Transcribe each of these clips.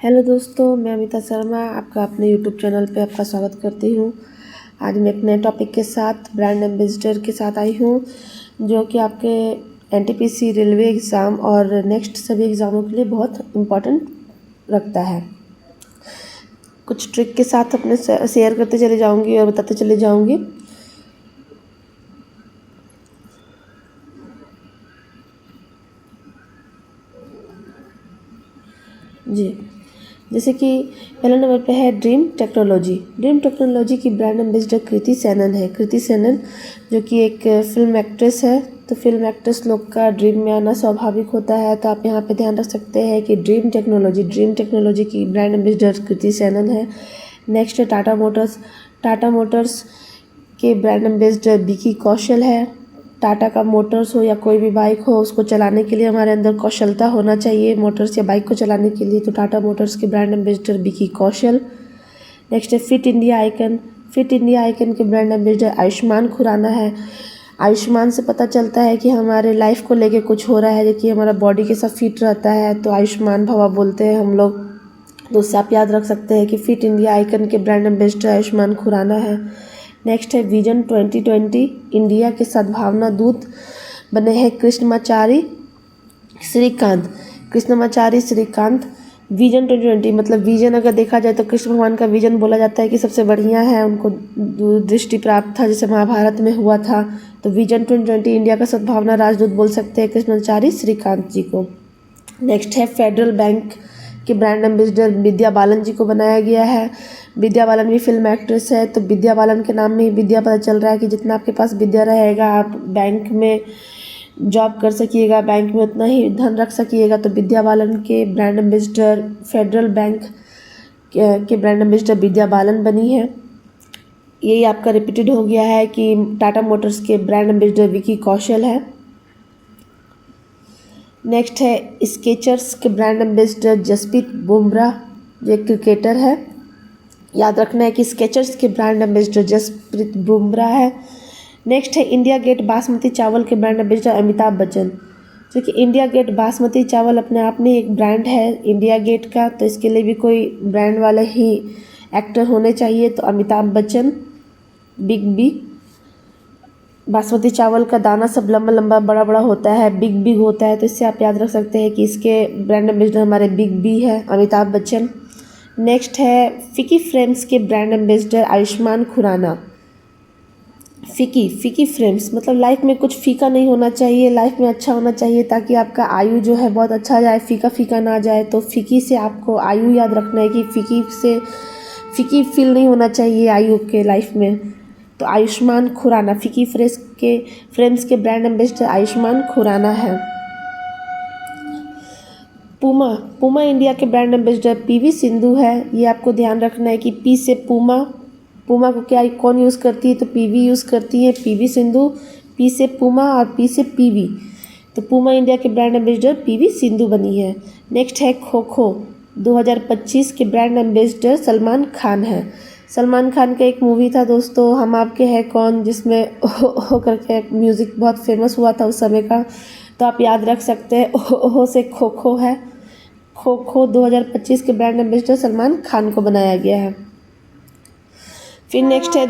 Hello दोस्तों, मैं अमिता शर्मा आपका अपने यूट्यूब चैनल पे आपका स्वागत करती हूँ। आज मैं एक नए टॉपिक के साथ ब्रांड एम्बेसडर के साथ आई हूँ, जो कि आपके एनटीपीसी रेलवे एग्ज़ाम और नेक्स्ट सभी एग्ज़ामों के लिए बहुत इम्पोर्टेंट रखता है। कुछ ट्रिक के साथ अपने शेयर करते चले जाऊँगी और बताते चले जाऊँगी। जी, जैसे कि पहले नंबर पे है ड्रीम टेक्नोलॉजी। ड्रीम टेक्नोलॉजी की ब्रांड एम्बेसडर कृति सेनन है। कृति सेनन जो कि एक फिल्म एक्ट्रेस है, तो फिल्म एक्ट्रेस लोग का ड्रीम में आना स्वाभाविक होता है, तो आप यहाँ पे ध्यान रख सकते हैं कि ड्रीम टेक्नोलॉजी की ब्रांड एम्बेसडर कृति सेनन है। नेक्स्ट है टाटा मोटर्स। टाटा मोटर्स के ब्रांड एम्बेसडर विकी कौशल है। टाटा का मोटर्स हो या कोई भी बाइक हो, उसको चलाने के लिए हमारे अंदर कौशलता होना चाहिए। मोटर्स या बाइक को चलाने के लिए तो टाटा मोटर्स के brand ambassador Vicky Kaushal. Next है fit India icon. Fit India icon के ब्रांड एम्बेसडर आयुष्मान खुराना है। आयुष्मान से पता चलता है कि हमारे लाइफ को लेके कुछ हो रहा है, जो कि हमारा बॉडी के साथ फिट रहता है, तो आयुष्मान भवा बोलते हैं हम लोग। तो उससे आप याद रख सकते हैं कि फिट इंडिया आइकन के ब्रांड एम्बेसडर आयुष्मान खुराना है। नेक्स्ट है विजन 2020। इंडिया के सद्भावना दूत बने हैं कृष्णमाचारी श्रीकांत। कृष्णमाचारी श्रीकांत विजन 2020 मतलब विजन अगर देखा जाए तो कृष्ण भगवान का विजन बोला जाता है कि सबसे बढ़िया है, उनको दूरदृष्टि प्राप्त था, जैसे महाभारत में हुआ था। तो विजन 2020 इंडिया का सद्भावना राजदूत बोल सकते हैं कृष्णमाचारी श्रीकांत जी को। नेक्स्ट है फेडरल बैंक के ब्रांड एम्बेसडर विद्या बालन जी को बनाया गया है। विद्या बालन भी फिल्म एक्ट्रेस है, तो विद्या बालन के नाम में ही विद्या पता चल रहा है कि जितना आपके पास विद्या रहेगा आप बैंक में जॉब कर सकिएगा, बैंक में उतना ही धन रख सकिएगा। तो विद्या बालन के ब्रांड एम्बेसडर फेडरल बैंक के ब्रांड एम्बेसडर विद्या बालन बनी है। यही आपका रिपीटेड हो गया है कि टाटा मोटर्स के ब्रांड एम्बेसडर विकी कौशल है। नेक्स्ट है स्केचर्स के ब्रांड एम्बेसडर जसप्रीत बुमराह, जो एक क्रिकेटर है। याद रखना है कि स्केचर्स के ब्रांड एम्बेसडर जसप्रीत बुमराह है। नेक्स्ट है इंडिया गेट बासमती चावल के ब्रांड एम्बेसडर अमिताभ बच्चन, जो कि इंडिया गेट बासमती चावल अपने आप में एक ब्रांड है इंडिया गेट का, तो इसके लिए भी कोई ब्रांड वाले ही एक्टर होने चाहिए। तो अमिताभ बच्चन, बिग बी। बासमती चावल का दाना सब लंबा लंबा बड़ा बड़ा होता है, बिग बिग होता है, तो इससे आप याद रख सकते हैं कि इसके ब्रांड एम्बेसडर हमारे बिग बी है, अमिताभ बच्चन। नेक्स्ट है फिकी फ्रेम्स के ब्रांड एम्बेसडर आयुष्मान खुराना। फिकी फ्रेम्स मतलब लाइफ में कुछ फीका नहीं होना चाहिए, लाइफ में अच्छा होना चाहिए, ताकि आपका आयु जो है बहुत अच्छा जाए, फीका ना जाए। तो फिकी से आपको आयु याद रखना है कि फिकी से फिकी फील नहीं होना चाहिए आयु के लाइफ में। तो आयुष्मान खुराना, फिकी फ्रेम्स के ब्रांड एम्बेसडर आयुष्मान खुराना है। पूमा इंडिया के ब्रांड एम्बेसडर पीवी सिंधु है। ये आपको ध्यान रखना है कि पी से पूमा को क्या कौन यूज़ करती है, तो पीवी यूज़ करती है पीवी सिंधु। पी से पूमा और पी से पीवी, तो पूमा इंडिया के ब्रांड एम्बेसडर पीवी सिंधु बनी है। नेक्स्ट है खो खो 2025 के ब्रांड एम्बेसडर सलमान खान है। सलमान खान का एक मूवी था दोस्तों, हम आपके हैं कौन, जिसमें हो करके म्यूज़िक बहुत फेमस हुआ था उस समय का, तो आप याद रख सकते हैं ओहो से खो खो है। खो खो 2025 के ब्रांड एम्बेसडर सलमान खान को बनाया गया है। फिर नेक्स्ट है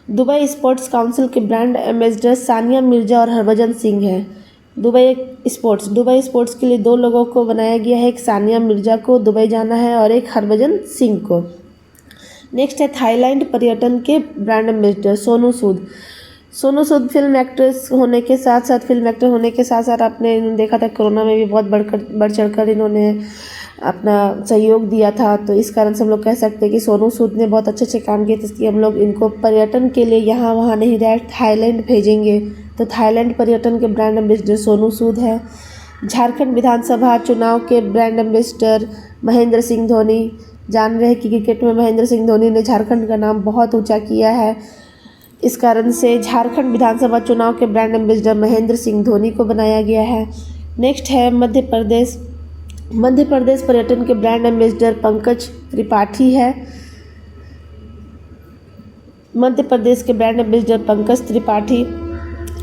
दुबई स्पोर्ट्स काउंसिल के ब्रांड एम्बेसडर सानिया मिर्जा और हरभजन सिंह है। दुबई स्पोर्ट्स के लिए दो लोगों को बनाया गया है, एक सानिया मिर्जा को दुबई जाना है और एक हरभजन सिंह को। नेक्स्ट है थाईलैंड पर्यटन के brand ambassador Sonu Sood film actor होने के साथ आपने देखा था कोरोना में भी बहुत बढ़ चढ़कर इन्होंने अपना सहयोग दिया था, तो इस कारण से हम लोग कह सकते हैं कि सोनू सूद ने बहुत अच्छे काम किए, इसलिए हम लोग इनको पर्यटन के लिए यहाँ वहाँ नहीं डायरेक्ट थाईलैंड भेजेंगे। तो थाईलैंड पर्यटन के ब्रांड एम्बेसडर सोनू सूद है। झारखंड विधानसभा चुनाव के ब्रांड एम्बेसडर महेंद्र सिंह धोनी। जान रहे हैं कि क्रिकेट में महेंद्र सिंह धोनी ने झारखंड का नाम बहुत ऊँचा किया है, इस कारण से झारखंड विधानसभा चुनाव के ब्रांड एम्बेसडर महेंद्र सिंह धोनी को बनाया गया है। नेक्स्ट है मध्य प्रदेश पर्यटन के ब्रांड एम्बेसडर पंकज त्रिपाठी है। मध्य प्रदेश के brand ambassador Pankaj Tripathi.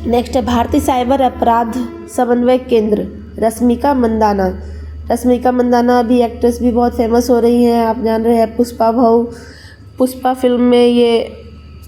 Next है भारतीय साइबर अपराध समन्वय केंद्र रश्मिका मंदाना। रश्मिका मंदाना भी एक्ट्रेस भी बहुत फेमस हो रही हैं, आप जान रहे हैं पुष्पा भाऊ। पुष्पा फिल्म में ये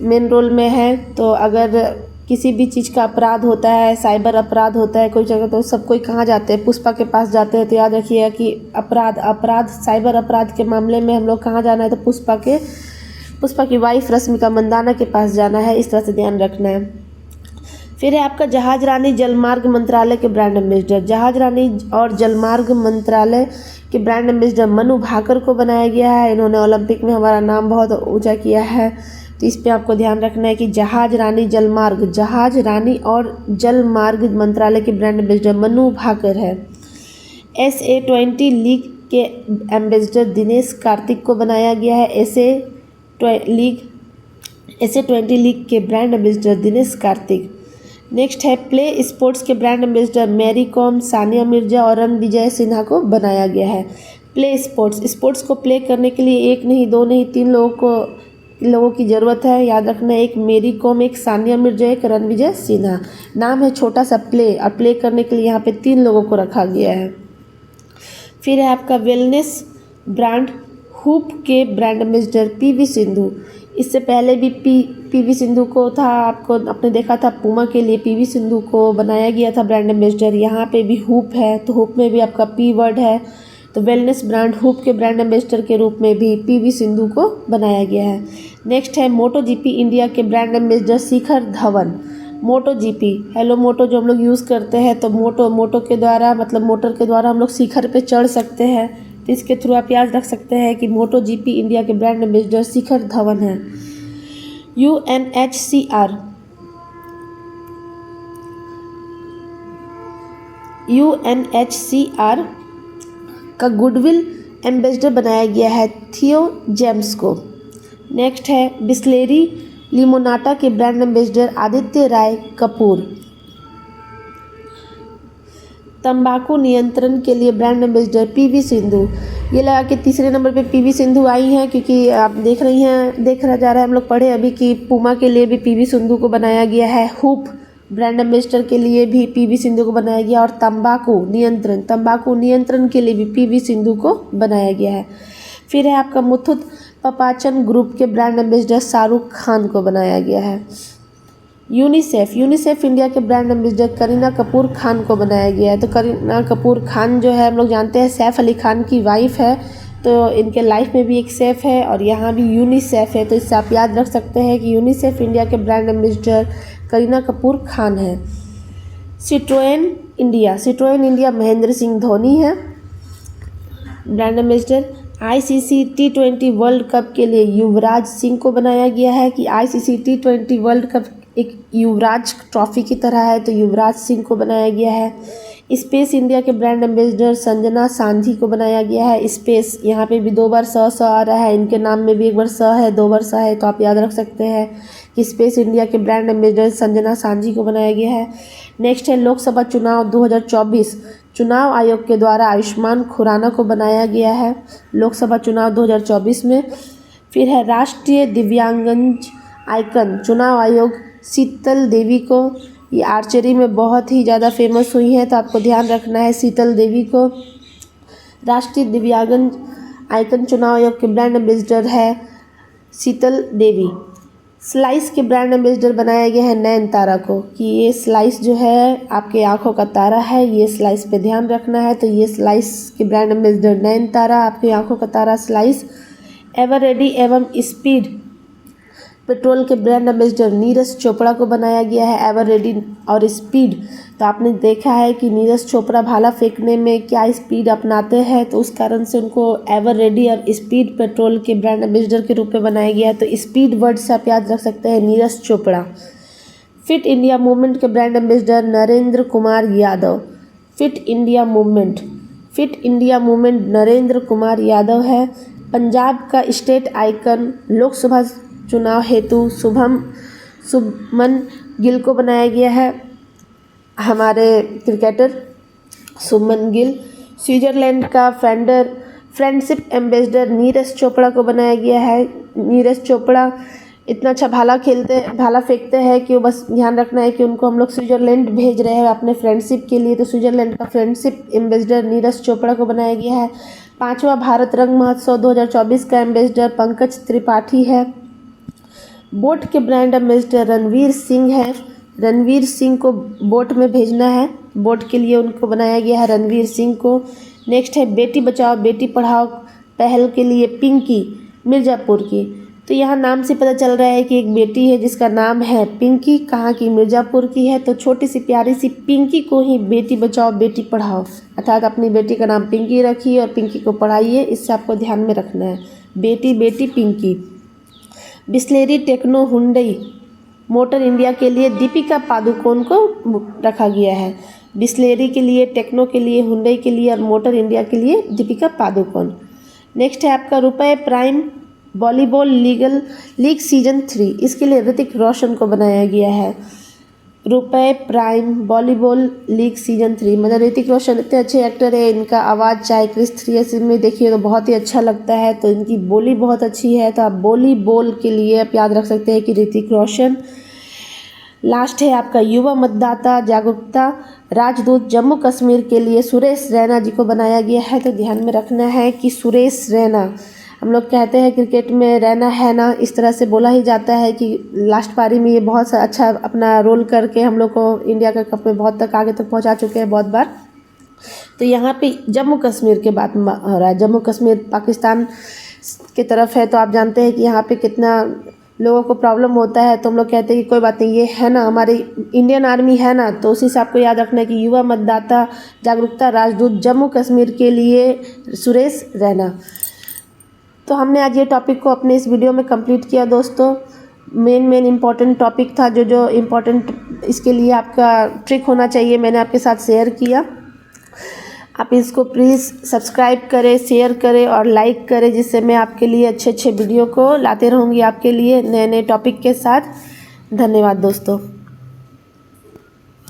मेन रोल में है। तो अगर किसी भी चीज़ का अपराध होता है, साइबर अपराध होता है कोई जगह, तो सब कोई कहाँ जाते हैं? पुष्पा के पास जाते हैं। तो याद रखिएगा कि अपराध साइबर अपराध के मामले में हम लोग कहाँ जाना है? तो पुष्पा की वाइफ रश्मिका मंदाना के पास जाना है। इस तरह से ध्यान रखना है। फिर है आपका जहाज रानी जलमार्ग मंत्रालय के ब्रांड एम्बेसडर। जहाज रानी और जलमार्ग मंत्रालय के ब्रांड एम्बेसडर मनु भाकर को बनाया गया है। इन्होंने ओलंपिक में हमारा नाम बहुत ऊंचा किया है। तो इस पे आपको ध्यान रखना है कि जहाज रानी और जलमार्ग मंत्रालय के ब्रांड एम्बेसडर मनु भाकर है। SA20 लीग के एम्बेसडर दिनेश कार्तिक को बनाया गया है। SA20 लीग के brand ambassador Dinesh Karthik. Next है प्ले स्पोर्ट्स के ब्रांड एम्बेसडर मैरी कॉम, सानिया मिर्जा और रणविजय सिन्हा को बनाया गया है। प्ले स्पोर्ट्स को प्ले करने के लिए एक नहीं, दो नहीं, 3 लोगों की ज़रूरत है। याद रखना, एक मेरी कॉम, एक सानिया मिर्जा, एक रणविजय सिन्हा। नाम है छोटा सा प्ले, और प्ले करने के लिए यहाँ पे 3 लोगों को रखा गया है। फिर है आपका वेलनेस ब्रांड हुप के ब्रांड एम्बेसडर PV सिंधु। इससे पहले भी PV सिंधु को था, आपने देखा था पूमा के लिए PV सिंधु को बनाया गया था ब्रांड एम्बेसडर। यहाँ पे भी हुप है, तो हुप में भी आपका P वर्ड है। तो वेलनेस ब्रांड हुप के ब्रांड एम्बेसडर के रूप में भी PV सिंधु को बनाया गया है। नेक्स्ट है MotoGP इंडिया के brand ambassador Shikhar Dhawan. MotoGP hello मोटो जो हम लोग यूज़ करते हैं, तो मोटो के द्वारा, मतलब मोटर के द्वारा हम लोग शिखर पे चढ़ सकते हैं। तो इसके थ्रू आप याद रख सकते हैं कि MotoGP इंडिया के ब्रांड एम्बेसडर शिखर धवन है। UNHCR का गुडविल एम्बेसडर बनाया गया है थियो जेम्स को। नेक्स्ट है बिस्लेरी लिमोनाटा के ब्रांड एम्बेसडर आदित्य राय कपूर। तंबाकू नियंत्रण के लिए ब्रांड एम्बेसडर PV सिंधु। ये लगा कि तीसरे नंबर पे PV सिंधु आई हैं, क्योंकि आप देखा जा रहा है, हम लोग पढ़े अभी कि पूमा के लिए भी PV सिंधु को बनाया गया है। हुप ब्रांड एम्बेसडर के लिए भी PV सिंधु को बनाया गया, और तंबाकू नियंत्रण के लिए भी PV सिंधु को बनाया गया है। फिर है आपका मुथुट पपाचन ग्रुप के ब्रांड एम्बेसडर शाहरुख खान को बनाया गया है। यूनिसेफ इंडिया के ब्रांड एम्बेसडर करीना कपूर खान को बनाया गया है। तो करीना कपूर खान जो है हम लोग जानते हैं सैफ अली खान की वाइफ है, तो इनके लाइफ में भी एक सेफ है और यहाँ भी यूनिसेफ है। तो इससे आप याद रख सकते हैं कि यूनिसेफ इंडिया के ब्रांड एम्बेसडर करीना कपूर खान है। सिट्रोएन इंडिया महेंद्र सिंह धोनी है brand ambassador. ICC T20 world cup के लिए युवराज सिंह को बनाया गया है कि ICC T20 वर्ल्ड कप एक युवराज ट्रॉफी की तरह है, तो युवराज सिंह को बनाया गया है। स्पेस इंडिया के ब्रांड एम्बेसडर संजना सांझी को बनाया गया है। स्पेस यहाँ पे भी 2 बार स आ रहा है, इनके नाम में भी 1 बार स है, 2 बार स है, तो आप याद रख सकते हैं कि स्पेस इंडिया के ब्रांड एम्बेसडर संजना सांझी को बनाया गया है। नेक्स्ट है लोकसभा चुनाव 2024 चुनाव आयोग के द्वारा आयुष्मान खुराना को बनाया गया है लोकसभा चुनाव 2024 में। फिर है राष्ट्रीय दिव्यांगजन आइकन चुनाव आयोग शीतल देवी को। ये आर्चरी में बहुत ही ज़्यादा फेमस हुई हैं, तो आपको ध्यान रखना है शीतल देवी को। राष्ट्रीय दिव्यांगजन आइकन चुनाव आयोग के ब्रांड एम्बेसडर है शीतल देवी। स्लाइस के ब्रांड एम्बेसडर बनाया गया है नयनतारा को, कि ये स्लाइस जो है आपके आंखों का तारा है, ये स्लाइस पे ध्यान रखना है। तो ये स्लाइस के ब्रांड एम्बेसडर नयनतारा, आपकी आंखों का तारा स्लाइस। एवर रेडी एवं स्पीड पेट्रोल के ब्रांड एम्बेसडर नीरज चोपड़ा को बनाया गया है। एवर रेडी और स्पीड, तो आपने देखा है कि नीरज चोपड़ा भाला फेंकने में क्या स्पीड अपनाते हैं, तो उस कारण से उनको एवर रेडी और स्पीड पेट्रोल के ब्रांड एम्बेसडर के रूप में बनाया गया है। तो स्पीड वर्ड से आप याद रख सकते हैं Neeraj Chopra. Fit India Movement के brand ambassador Narendra Kumar Yadav. Fit India Movement Narendra Kumar Yadav है। पंजाब का स्टेट आइकन लोकसभा चुनाव हेतु शुभमन गिल को बनाया गया है, हमारे क्रिकेटर शुभमन गिल। स्विट्जरलैंड का फ्रेंडशिप एम्बेसडर नीरज चोपड़ा को बनाया गया है। नीरज चोपड़ा इतना अच्छा भाला फेंकते हैं कि वो बस ध्यान रखना है कि उनको हम लोग स्विट्ज़रलैंड भेज रहे हैं अपने फ्रेंडशिप के लिए। तो स्विट्ज़रलैंड का फ्रेंडशिप एम्बेसडर नीरज चोपड़ा को बनाया गया है। 5वां भारत रंग महोत्सव 2024 का एम्बेसडर पंकज त्रिपाठी है। बोट के ब्रांड एम्बेसडर रणवीर सिंह है। रणवीर सिंह को बोट में भेजना है, बोट के लिए उनको बनाया गया है रणवीर सिंह को। नेक्स्ट है बेटी बचाओ बेटी पढ़ाओ पहल के लिए पिंकी मिर्ज़ापुर की। तो यहाँ नाम से पता चल रहा है कि एक बेटी है जिसका नाम है पिंकी, कहाँ की, मिर्ज़ापुर की है। तो छोटी सी प्यारी सी पिंकी को ही बेटी बचाओ बेटी पढ़ाओ, अर्थात अपनी बेटी का नाम पिंकी रखिए और पिंकी को पढ़ाइए, इससे आपको ध्यान में रखना है। बेटी बेटी Pinky. Bisleri Tecno Hyundai Motor India के लिए दीपिका पादुकोण को रखा गया है। बिस्लेरी के लिए, टेक्नो के लिए, हुंडई के लिए और मोटर इंडिया के लिए दीपिका पादुकोण। नेक्स्ट है आपका रुपए प्राइम वॉलीबॉल लीग सीजन 3, इसके लिए ऋतिक रोशन को बनाया गया है। रुपए प्राइम वॉलीबॉल लीग सीजन 3, मतलब ऋतिक रोशन इतने अच्छे एक्टर है, इनका आवाज़ चाहे क्रिस 3 में देखिए तो बहुत ही अच्छा लगता है। तो इनकी बोली बहुत अच्छी है, तो आप वॉलीबॉल के लिए आप याद रख सकते हैं कि ऋतिक रोशन। लास्ट है आपका युवा मतदाता जागरूकता राजदूत जम्मू कश्मीर के लिए सुरेश रैना जी को बनाया गया है। तो ध्यान में रखना है कि सुरेश रैना, हम लोग कहते हैं क्रिकेट में रहना है ना, इस तरह से बोला ही जाता है कि लास्ट पारी में ये बहुत अच्छा अपना रोल करके हम लोग को इंडिया के कप में बहुत तक आगे तक पहुंचा चुके हैं बहुत बार। तो यहाँ पे जम्मू कश्मीर के बात हो रहा है, जम्मू कश्मीर पाकिस्तान के तरफ है, तो आप जानते हैं कि यहाँ पे कितना लोगों को प्रॉब्लम होता है। तो हम लोग कहते हैं कि कोई बात नहीं, ये है ना हमारी इंडियन आर्मी है ना, तो उसी से आपको याद रखना है कि युवा मतदाता जागरूकता राजदूत जम्मू कश्मीर के लिए सुरेश रैना। तो हमने आज ये टॉपिक को अपने इस वीडियो में कंप्लीट किया दोस्तों। मेन इम्पॉर्टेंट टॉपिक था, जो इम्पॉर्टेंट इसके लिए आपका ट्रिक होना चाहिए, मैंने आपके साथ शेयर किया। आप इसको प्लीज़ सब्सक्राइब करें, शेयर करें और लाइक करें, जिससे मैं आपके लिए अच्छे वीडियो को लाते रहूँगी आपके लिए नए टॉपिक के साथ। धन्यवाद दोस्तों।